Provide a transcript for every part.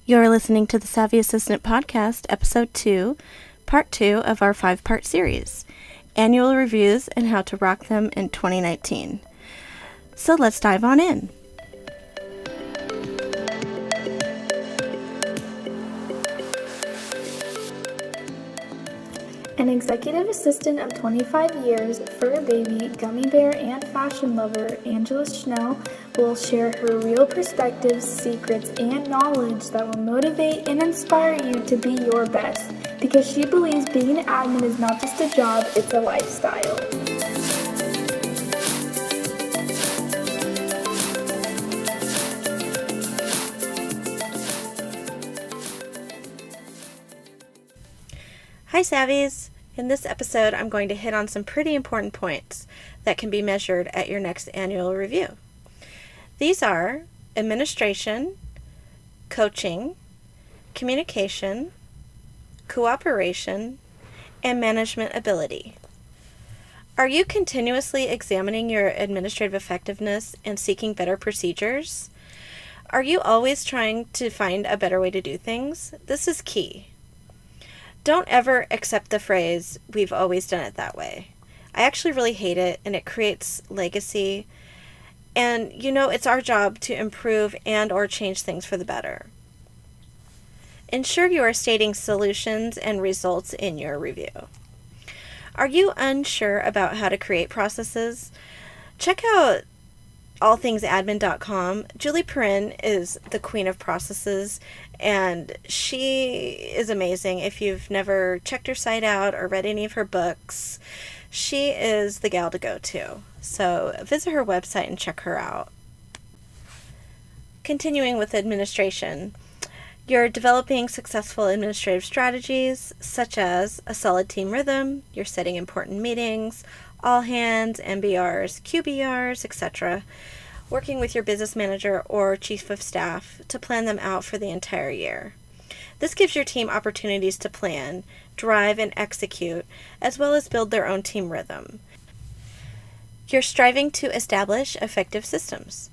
You're listening to the Savvy Assistant Podcast, Episode 2, Part 2 of our 5-part series, Annual Reviews and How to Rock Them in 2019. So let's dive on in. An executive assistant of 25 years, fur baby, gummy bear, and fashion lover, Angela Schnell will share her real perspectives, secrets, and knowledge that will motivate and inspire you to be your best, because she believes being an admin is not just a job, it's a lifestyle. Hi Savvies! In this episode, I'm going to hit on some pretty important points that can be measured at your next annual review. These are administration, coaching, communication, cooperation, and management ability. Are you continuously examining your administrative effectiveness and seeking better procedures? Are you always trying to find a better way to do things? This is key. Don't ever accept the phrase, "we've always done it that way." I actually really hate it, and it creates legacy. And it's our job to improve and or change things for the better. Ensure you are stating solutions and results in your review. Are you unsure about how to create processes? Check out allthingsadmin.com. Julie Perrin is the queen of processes, and she is amazing. If you've never checked her site out or read any of her books, she is the gal to go to. So visit her website and check her out. Continuing with administration, you're developing successful administrative strategies such as a solid team rhythm, you're setting important meetings, all hands, MBRs, QBRs, etc., working with your business manager or chief of staff to plan them out for the entire year. This gives your team opportunities to plan, drive, and execute, as well as build their own team rhythm. You're striving to establish effective systems.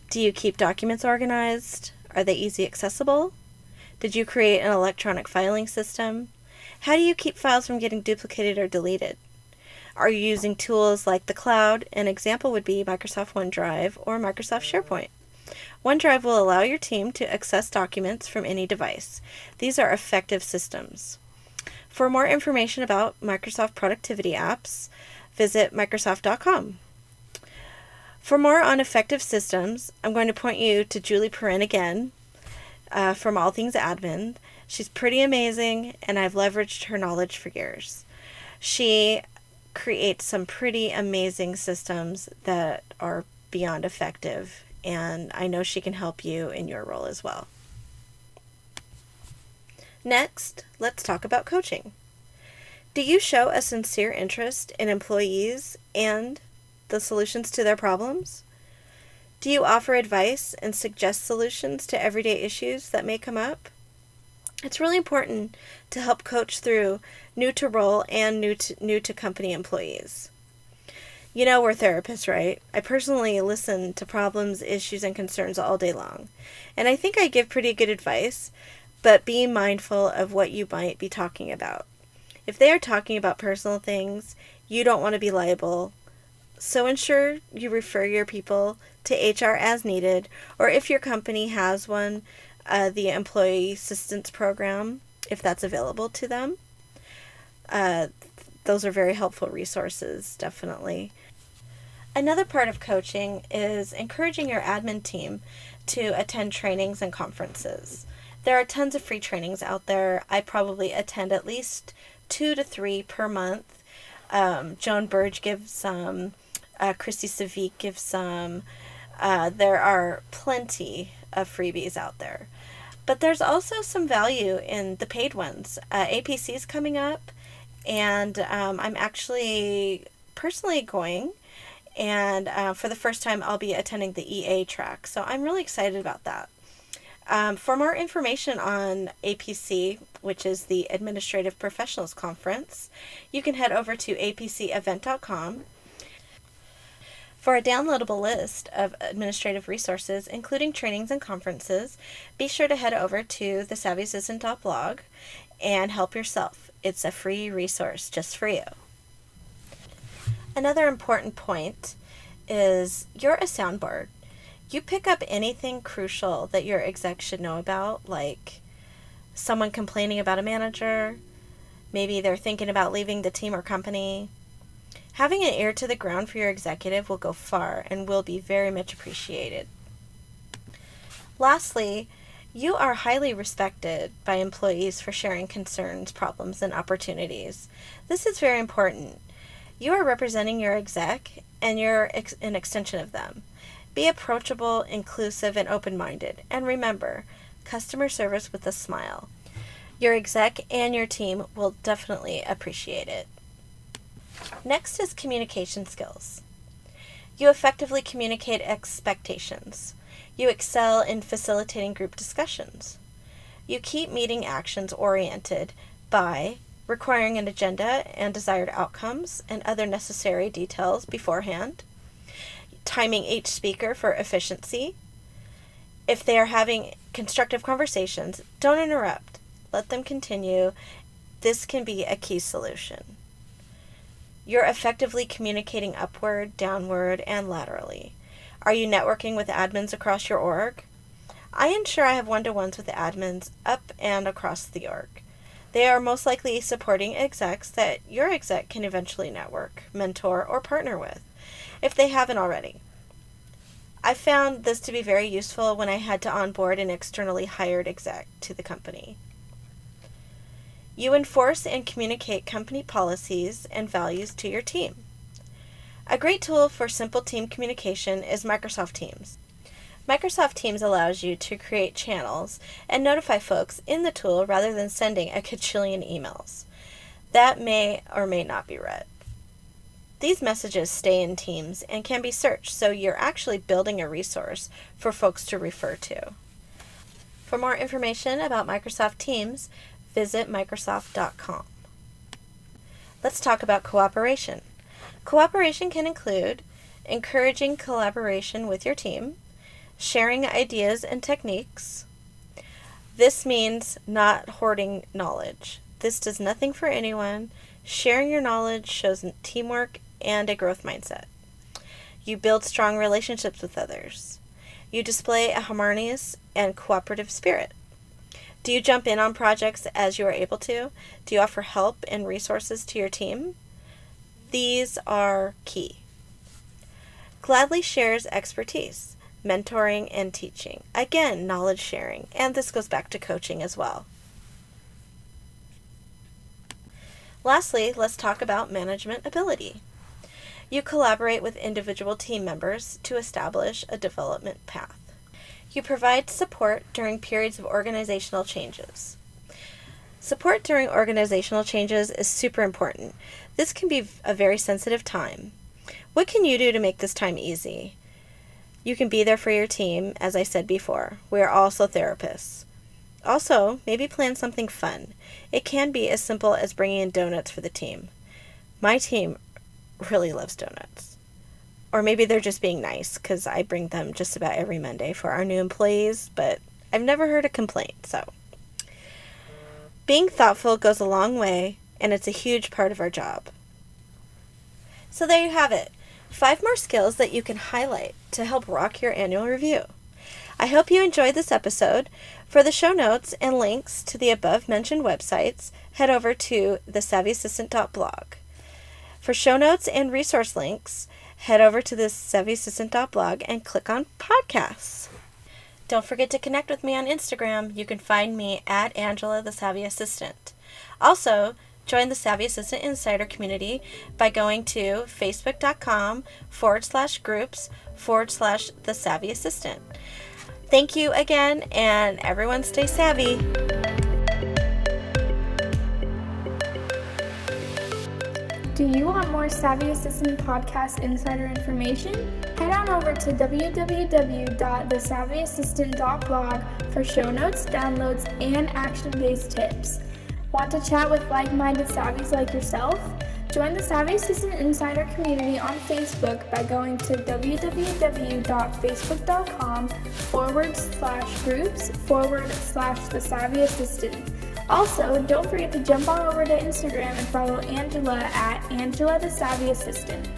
Do you keep documents organized? Are they easy accessible? Did you create an electronic filing system? How do you keep files from getting duplicated or deleted? Are you using tools like the cloud? An example would be Microsoft OneDrive or Microsoft SharePoint. OneDrive will allow your team to access documents from any device. These are effective systems. For more information about Microsoft productivity apps, visit Microsoft.com. For more on effective systems, I'm going to point you to Julie Perrin again from All Things Admin. She's pretty amazing, and I've leveraged her knowledge for years. She create some pretty amazing systems that are beyond effective, and I know she can help you in your role as well. Next, let's talk about coaching. Do you show a sincere interest in employees and the solutions to their problems? Do you offer advice and suggest solutions to everyday issues that may come up? It's really important to help coach through new to role and new to company employees. We're therapists, right? I personally listen to problems, issues, and concerns all day long. And I think I give pretty good advice, but be mindful of what you might be talking about. If they are talking about personal things, you don't want to be liable. So ensure you refer your people to HR as needed, or if your company has one, the Employee Assistance Program, if that's available to them. Those are very helpful resources, definitely. Another part of coaching is encouraging your admin team to attend trainings and conferences. There are tons of free trainings out there. I probably attend at least 2 to 3 per month. Joan Burge gives some. Christy Savick gives some. There are plenty of freebies out there. But there's also some value in the paid ones. APC is coming up, and I'm actually personally going, and for the first time I'll be attending the EA track, so I'm really excited about that. For more information on APC, which is the Administrative Professionals Conference, you can head over to apcevent.com. For a downloadable list of administrative resources, including trainings and conferences, be sure to head over to thesavvyassistant.blog and help yourself. It's a free resource just for you. Another important point is you're a soundboard. You pick up anything crucial that your exec should know about, like someone complaining about a manager, maybe they're thinking about leaving the team or company. Having an ear to the ground for your executive will go far and will be very much appreciated. Lastly, you are highly respected by employees for sharing concerns, problems, and opportunities. This is very important. You are representing your exec, and you're an extension of them. Be approachable, inclusive, and open-minded. And remember, customer service with a smile. Your exec and your team will definitely appreciate it. Next is communication skills. You effectively communicate expectations. You excel in facilitating group discussions. You keep meeting actions oriented by requiring an agenda and desired outcomes and other necessary details beforehand, timing each speaker for efficiency. If they are having constructive conversations, don't interrupt. Let them continue. This can be a key solution. You're effectively communicating upward, downward, and laterally. Are you networking with admins across your org? I ensure I have one-to-ones with the admins up and across the org. They are most likely supporting execs that your exec can eventually network, mentor, or partner with, if they haven't already. I found this to be very useful when I had to onboard an externally hired exec to the company. You enforce and communicate company policies and values to your team. A great tool for simple team communication is Microsoft Teams. Microsoft Teams allows you to create channels and notify folks in the tool rather than sending a gajillion emails. That may or may not be read. These messages stay in Teams and can be searched, so you're actually building a resource for folks to refer to. For more information about Microsoft Teams, visit Microsoft.com. Let's talk about cooperation. Cooperation can include encouraging collaboration with your team, sharing ideas and techniques. This means not hoarding knowledge. This does nothing for anyone. Sharing your knowledge shows teamwork and a growth mindset. You build strong relationships with others. You display a harmonious and cooperative spirit. Do you jump in on projects as you are able to? Do you offer help and resources to your team? These are key. Gladly shares expertise, mentoring and teaching. Again, knowledge sharing, and this goes back to coaching as well. Lastly, let's talk about management ability. You collaborate with individual team members to establish a development path. You provide support during periods of organizational changes. Support during organizational changes is super important. This can be a very sensitive time. What can you do to make this time easy? You can be there for your team, as I said before. We are also therapists. Also, maybe plan something fun. It can be as simple as bringing in donuts for the team. My team really loves donuts. Or maybe they're just being nice, because I bring them just about every Monday for our new employees, but I've never heard a complaint, so. Being thoughtful goes a long way, and it's a huge part of our job. So there you have it. 5 more skills that you can highlight to help rock your annual review. I hope you enjoyed this episode. For the show notes and links to the above-mentioned websites, head over to thesavvyassistant.blog. For show notes and resource links, head over to thesavvyassistant.blog and click on podcasts. Don't forget to connect with me on Instagram. You can find me at Angela the Savvy Assistant. Also, join the Savvy Assistant Insider community by going to facebook.com/groups/the Savvy Assistant. Thank you again, and everyone stay savvy. Do you want more Savvy Assistant Podcast Insider information? Head on over to www.thesavvyassistant.blog for show notes, downloads, and action-based tips. Want to chat with like-minded savvies like yourself? Join the Savvy Assistant Insider community on Facebook by going to www.facebook.com/groups/the Savvy Assistant. Also, don't forget to jump on over to Instagram and follow Angela at Angela the Savvy Assistant.